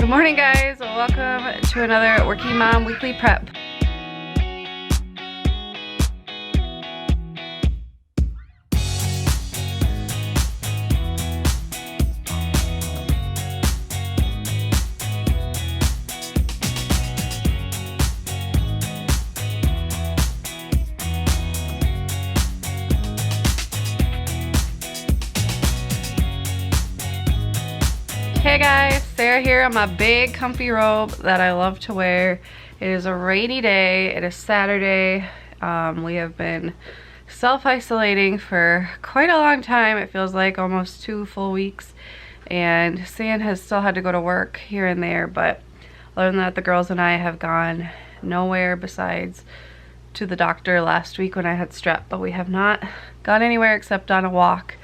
Good morning, guys. Welcome to another Working Mom Weekly Prep. Hey guys, Sarah here on my big comfy robe that I love to wear. It is a rainy day. It is Saturday. We have been self-isolating for quite a long time. It feels like almost 2 full weeks. And Sam has still had to go to work here and there, but other than that, the girls and I have gone nowhere besides to the doctor last week when I had strep, but we have not gone anywhere except on a walk.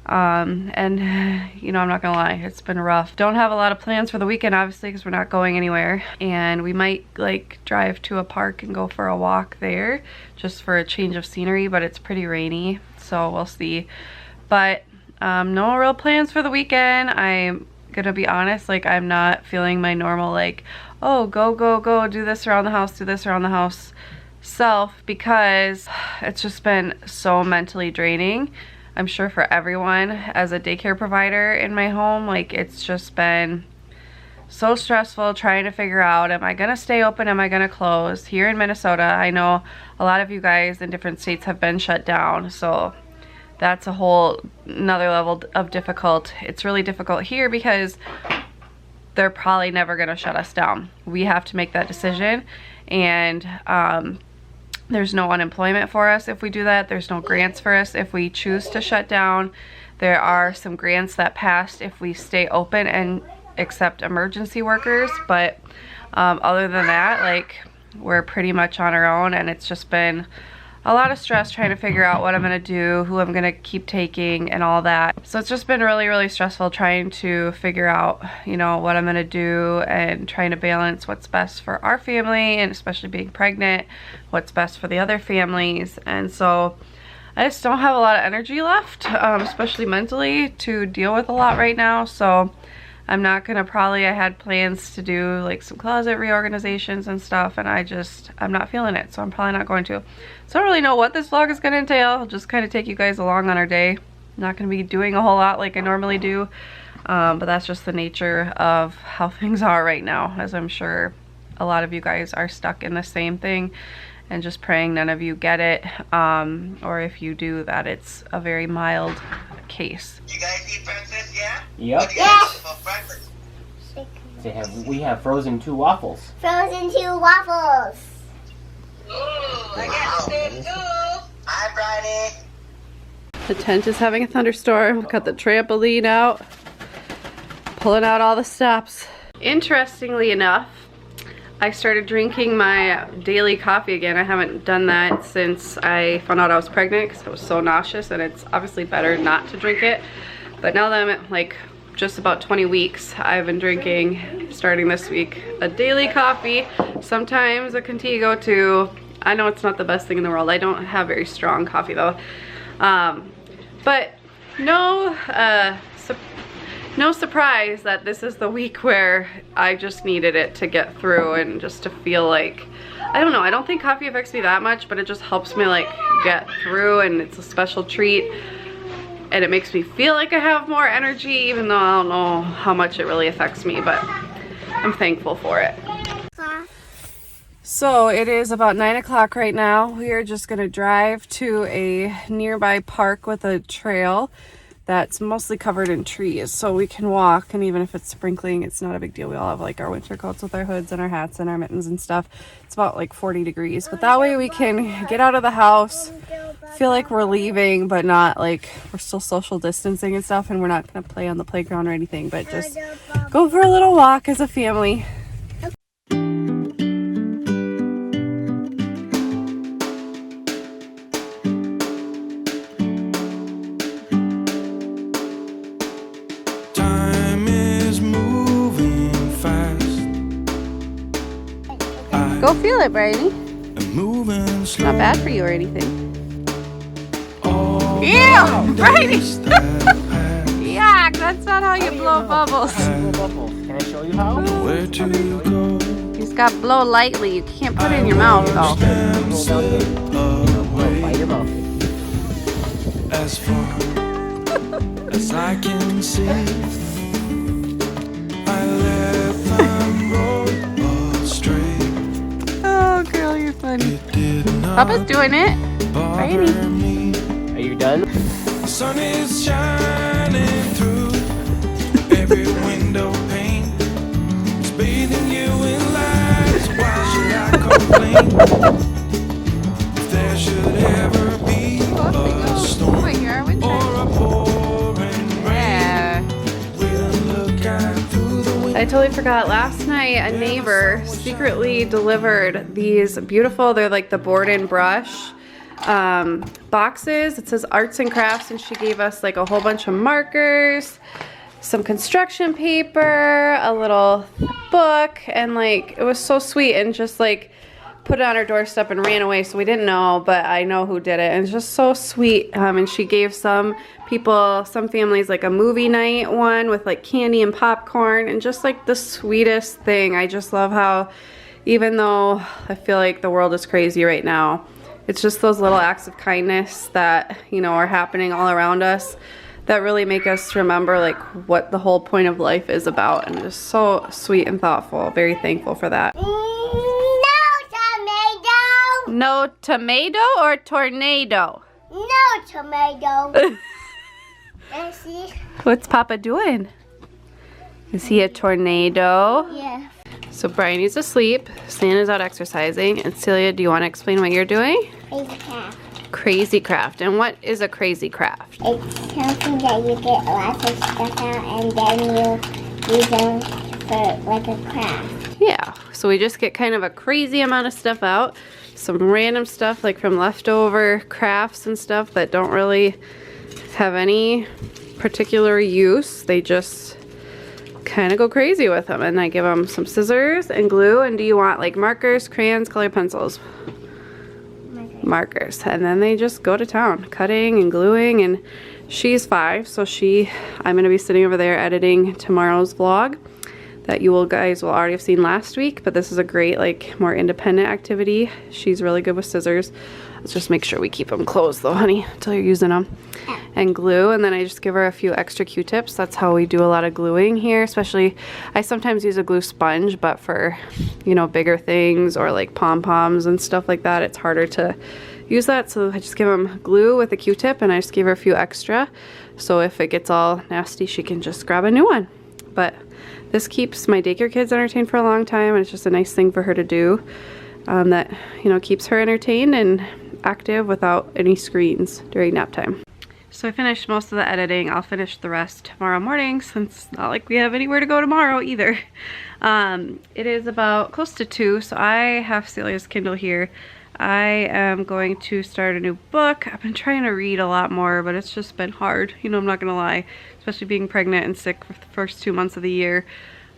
And you know, I'm not gonna lie, it's been rough. Don't have a lot of plans for the weekend, obviously, because we're not going anywhere. And we might like drive to a park and go for a walk there just for a change of scenery, but it's pretty rainy, so we'll see. But no real plans for the weekend. I'm gonna be honest, like I'm not feeling my normal like, oh, go do this around the house self, because it's just been so mentally draining. I'm sure for everyone as a daycare provider in my home, like it's just been so stressful trying to figure out, am I gonna stay open, am I gonna close? Here in Minnesota, I know a lot of you guys in different states have been shut down, so that's a whole another level of difficult. It's really difficult here because they're probably never gonna shut us down. We have to make that decision, and there's no unemployment for us if we do that. There's no grants for us if we choose to shut down. There are some grants that passed if we stay open and accept emergency workers, but other than that, like, we're pretty much on our own, and it's just been a lot of stress trying to figure out what I'm gonna do, who I'm gonna keep taking, and all that. So it's just been really stressful trying to figure out, you know, what I'm gonna do and trying to balance what's best for our family, and especially being pregnant, what's best for the other families. And so I just don't have a lot of energy left, especially mentally, to deal with a lot right now. So I'm not gonna I had plans to do like some closet reorganizations and stuff, and I'm not feeling it, so I'm probably not going to. So I don't really know what this vlog is gonna entail. I'll just kind of take you guys along on our day. I'm not gonna be doing a whole lot like I normally do, but that's just the nature of how things are right now, as I'm sure a lot of you guys are stuck in the same thing, and just praying none of you get it, or if you do, that it's a very mild case. You guys eat breakfast, yeah? Yep. Yes. For breakfast? We have frozen 2 waffles. Frozen 2 waffles. Ooh, I got the too. Hi, Bridie. The tent is having a thunderstorm. Got the trampoline out, pulling out all the stops. Interestingly enough, I started drinking my daily coffee again. I haven't done that since I found out I was pregnant because I was so nauseous, and it's obviously better not to drink it. But now that I'm at like just about 20 weeks, I've been drinking, starting this week, a daily coffee, sometimes a Contigo too. I know it's not the best thing in the world. I don't have very strong coffee though. But no surprise that this is the week where I just needed it to get through, and just to feel like, I don't know, I don't think coffee affects me that much, but it just helps me like get through, and it's a special treat, and it makes me feel like I have more energy, even though I don't know how much it really affects me, but I'm thankful for it. So it is about 9 o'clock right now. We are just gonna drive to a nearby park with a trail that's mostly covered in trees, so we can walk, and even if it's sprinkling, it's not a big deal. We all have like our winter coats with our hoods and our hats and our mittens and stuff. It's about like 40 degrees, but that way we can get out of the house, feel like we're leaving, but not like we're still social distancing and stuff, and we're not gonna play on the playground or anything, but just go for a little walk as a family. Go feel it, Bridie. It's not bad for you or anything. Yeah, Bridie! Yuck, That's not how you blow bubbles. Can I show you how? Where to go? You just got to blow lightly. You can't put it in your mouth though. Roll down here. Blow by your mouth. As far as I can see, I let them roll astray. Oh, girl, you're funny. It did not Papa's doing it. bother Rainy. me. Are you done? The sun is shining through every window pane. It's bathing you in light. So why should I complain? If there should ever be a storm Wait, here, windshield. or a pouring rain, Yeah. we'll look out through the window. I totally forgot. Last night, a neighbor secretly delivered these beautiful, they're like the board and brush boxes. It says arts and crafts, and she gave us like a whole bunch of markers, some construction paper, a little book, and like it was so sweet, and just like put it on her doorstep and ran away, so we didn't know, but I know who did it, and it's just so sweet. And she gave some people, some families, like a movie night one with like candy and popcorn, and just like the sweetest thing. I just love how, even though I feel like the world is crazy right now, it's just those little acts of kindness that, you know, are happening all around us that really make us remember like what the whole point of life is about, and just so sweet and thoughtful. Very thankful for that. No tomato or tornado? No tomato. Let's see. What's Papa doing? Is he a tornado? Yeah. So Bryony's asleep, Santa's out exercising, and Celia, do you want to explain what you're doing? It's a craft. Crazy craft. And what is a crazy craft? It's something that you get lots of stuff out and then you use them for like a craft. Yeah, so we just get kind of a crazy amount of stuff out. Some random stuff like from leftover crafts and stuff that don't really have any particular use. They just kind of go crazy with them, and I give them some scissors and glue. And do you want like markers, crayons, colored pencils? Markers. And then they just go to town cutting and gluing. And she's 5, so I'm gonna be sitting over there editing tomorrow's vlog that you guys will already have seen last week, but this is a great like more independent activity. She's really good with scissors. Let's just make sure we keep them closed though, honey, until you're using them. And glue, and then I just give her a few extra Q-tips. That's how we do a lot of gluing here, especially I sometimes use a glue sponge, but for, you know, bigger things or like pom-poms and stuff like that, it's harder to use that. So I just give them glue with a Q-tip, and I just give her a few extra, so if it gets all nasty she can just grab a new one. But this keeps my daycare kids entertained for a long time, and it's just a nice thing for her to do that, you know, keeps her entertained and active without any screens during nap time. So I finished most of the editing. I'll finish the rest tomorrow morning, since it's not like we have anywhere to go tomorrow either. It is about close to 2, so I have Celia's Kindle here. I am going to start a new book. I've been trying to read a lot more, but it's just been hard. You know, I'm not gonna lie, especially being pregnant and sick for the first 2 months of the year.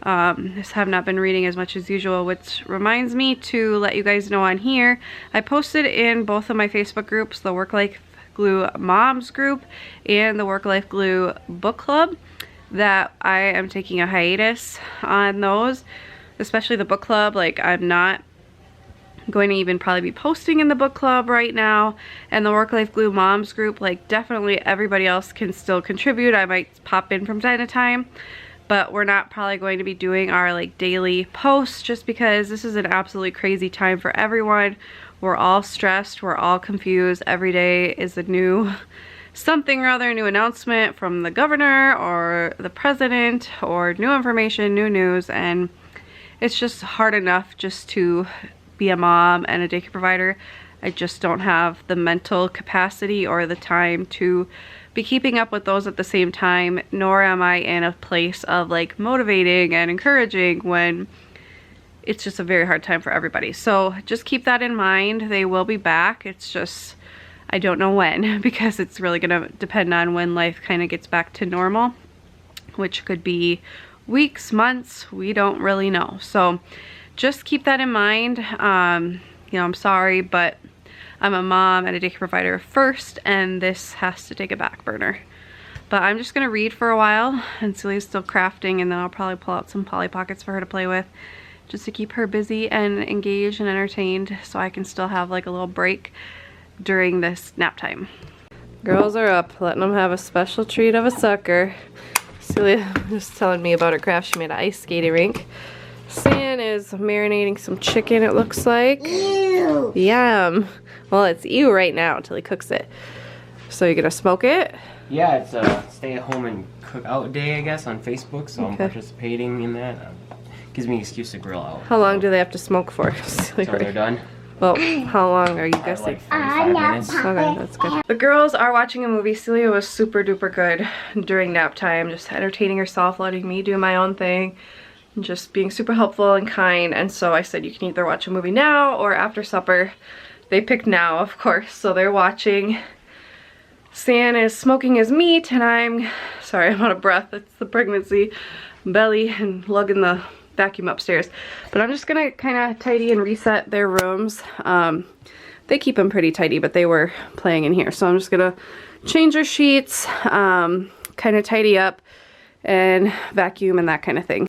Just have not been reading as much as usual, which reminds me to let you guys know on here, I posted in both of my Facebook groups, the Work Life Glue Moms group and the Work Life Glue book club, that I am taking a hiatus on those, especially the book club. Like, I'm not going to even probably be posting in the book club right now. And the Work Life Glue Moms group, like, definitely everybody else can still contribute. I might pop in from time to time, but we're not probably going to be doing our like daily posts, just because this is an absolutely crazy time for everyone. We're all stressed, we're all confused. Every day is a new something or other, new announcement from the governor or the president, or new information, new news, and it's just hard enough just to be a mom and a daycare provider. I just don't have the mental capacity or the time to be keeping up with those at the same time, nor am I in a place of like motivating and encouraging when it's just a very hard time for everybody. So just keep that in mind. They will be back. It's just, I don't know when, because it's really gonna depend on when life kind of gets back to normal, which could be weeks, months, we don't really know. So just keep that in mind. You know, I'm sorry, but I'm a mom and a daycare provider first, and this has to take a back burner. But I'm just gonna read for a while, and Celia's still crafting, and then I'll probably pull out some Polly Pockets for her to play with, just to keep her busy and engaged and entertained, so I can still have like a little break during this nap time. Girls are up, letting them have a special treat of a sucker. Celia was telling me about her craft. She made an ice skating rink. San is marinating some chicken, it looks like. Ew. Yum. Well, it's ew right now until he cooks it. So you're gonna smoke it? Yeah, it's a stay at home and cook out day, I guess, on Facebook, so I'm participating in that. Gives me an excuse to grill out. How long do they have to smoke for? So they're done? Well, how long are you guessing? Like 45 minutes. Okay, that's good. The girls are watching a movie. Celia was super duper good during nap time, just entertaining herself, letting me do my own thing, and just being super helpful and kind. And so I said you can either watch a movie now or after supper. They picked now, of course, so they're watching. San is smoking his meat, and I'm out of breath. It's the pregnancy belly and lugging the vacuum upstairs. But I'm just gonna kind of tidy and reset their rooms. They keep them pretty tidy, but they were playing in here, so I'm just gonna change their sheets, kind of tidy up and vacuum and that kind of thing.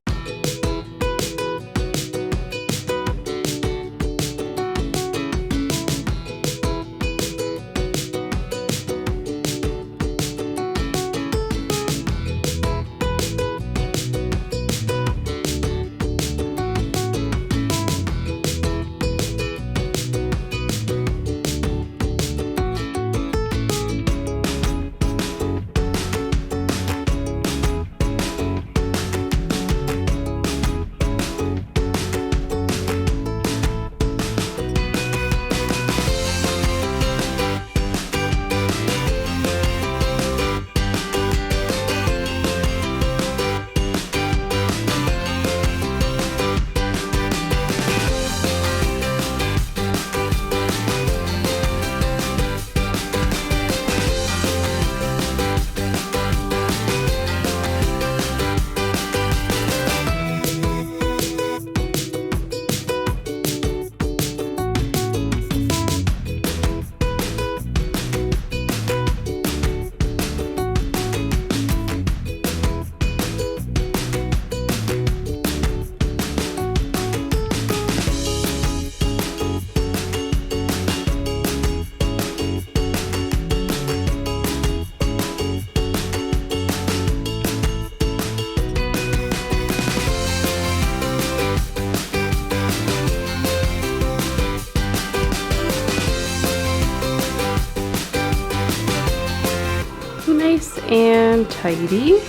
Nice and tidy,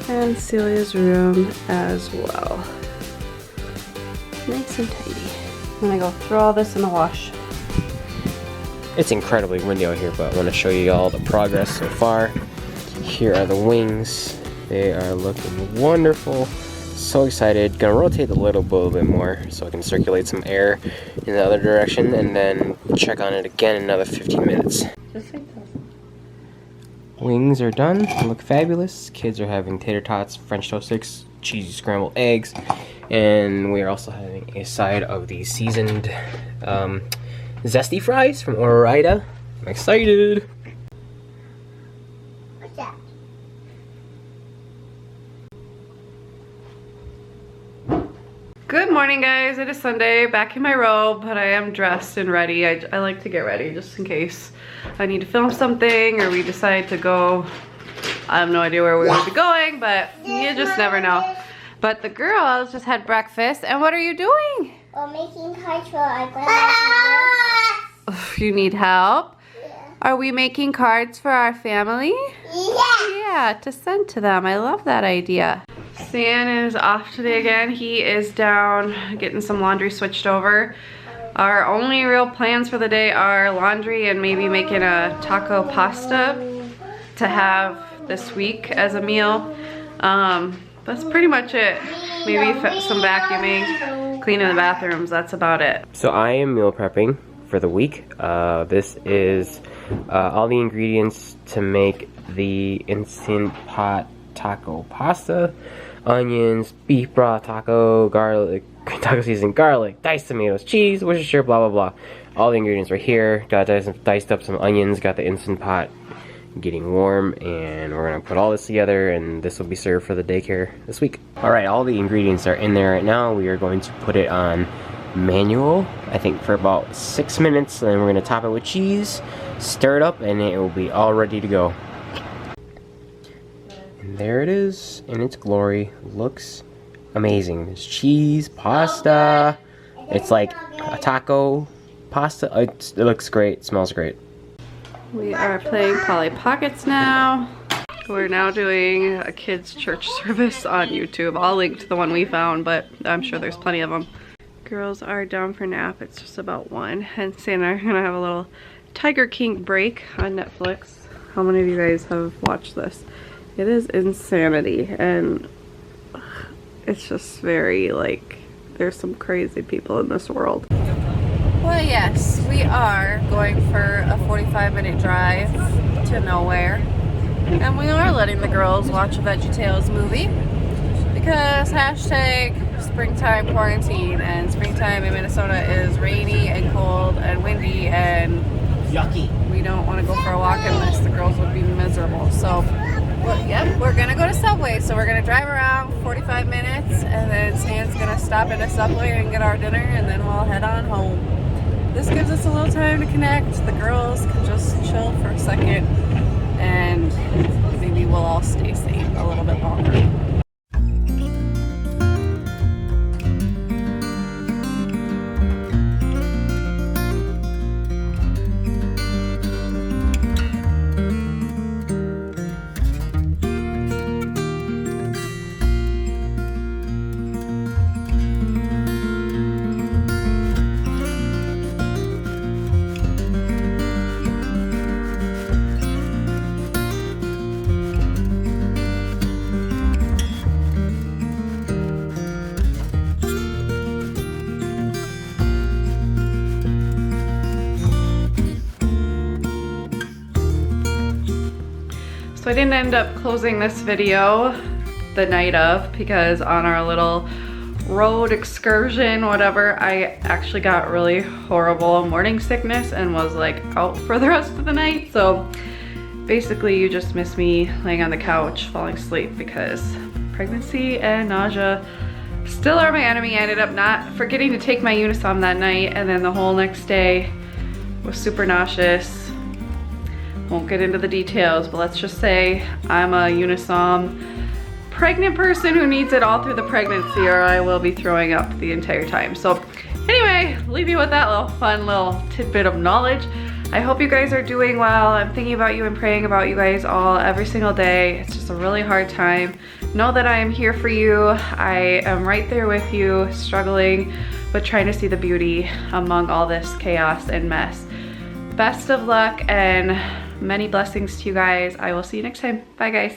and Celia's room as well. Nice and tidy. I'm gonna go throw all this in the wash. It's incredibly windy out here, but I want to show you all the progress so far. Here are the wings. They are looking wonderful. So excited. Gonna rotate a little bit more so I can circulate some air in the other direction, and then check on it again in another 15 minutes. Just like this. Wings are done. They look fabulous. Kids are having tater tots, French toast sticks, cheesy scrambled eggs, and we are also having a side of the seasoned zesty fries from Ore-Ida. I'm excited. What's that? Good morning, guys. It is Sunday, back in my robe, but I am dressed and ready. I like to get ready just in case I need to film something or we decide to go. I have no idea where we're going to be going, but you just never know. But the girls just had breakfast, and what are you doing? We're making cards for our grandma. You need help? Yeah. Are we making cards for our family? Yeah. Yeah, to send to them. I love that idea. San is off today again. He is down getting some laundry switched over. Our only real plans for the day are laundry and maybe making a taco pasta to have this week as a meal. That's pretty much it. Maybe some vacuuming, cleaning the bathrooms, that's about it. So I am meal prepping for the week. This is all the ingredients to make the Instant Pot taco pasta. Onions, beef broth, taco, garlic, taco seasoning, garlic, diced tomatoes, cheese, Worcestershire, blah blah blah. All the ingredients are here. Got diced up some onions, got the Instant Pot getting warm, and we're gonna put all this together and this will be served for the daycare this week. Alright, all the ingredients are in there right now. We are going to put it on manual, I think for about 6 minutes, and then we're gonna top it with cheese, stir it up, and it will be all ready to go. And there it is in its glory. Looks amazing. There's cheese, pasta. It's like a taco pasta. It looks great, smells great. We are playing Polly Pockets now. We're now doing a kids' church service on YouTube. I'll link to the one we found, but I'm sure there's plenty of them. Girls are down for nap. It's just about 1. And Santa are gonna have a little Tiger King break on Netflix. How many of you guys have watched this? It is insanity, and it's just very, like, there's some crazy people in this world. Well, yes, we are going for a 45-minute drive to nowhere, and we are letting the girls watch a VeggieTales movie because hashtag springtime quarantine, and springtime in Minnesota is rainy and cold and windy and yucky. We don't want to go for a walk unless the girls would be miserable. So, well, yep, we're gonna go to Subway. So we're gonna drive around 45 minutes, and then Sam's gonna stop at a Subway and get our dinner, and then we'll head on home. This gives us a little time to connect. The girls can just chill for a second, and maybe we'll all stay safe a little bit longer. So I didn't end up closing this video the night of because on our little road excursion, whatever, I actually got really horrible morning sickness and was like out for the rest of the night. So basically you just miss me laying on the couch falling asleep because pregnancy and nausea still are my enemy. I ended up not forgetting to take my Unisom that night, and then the whole next day was super nauseous. Won't get into the details, but let's just say I'm a Unisom pregnant person who needs it all through the pregnancy, or I will be throwing up the entire time. So anyway, leave you with that little fun little tidbit of knowledge. I hope you guys are doing well. I'm thinking about you and praying about you guys all every single day. It's just a really hard time. Know that I am here for you. I am right there with you, struggling, but trying to see the beauty among all this chaos and mess. Best of luck and many blessings to you guys. I will see you next time. Bye guys.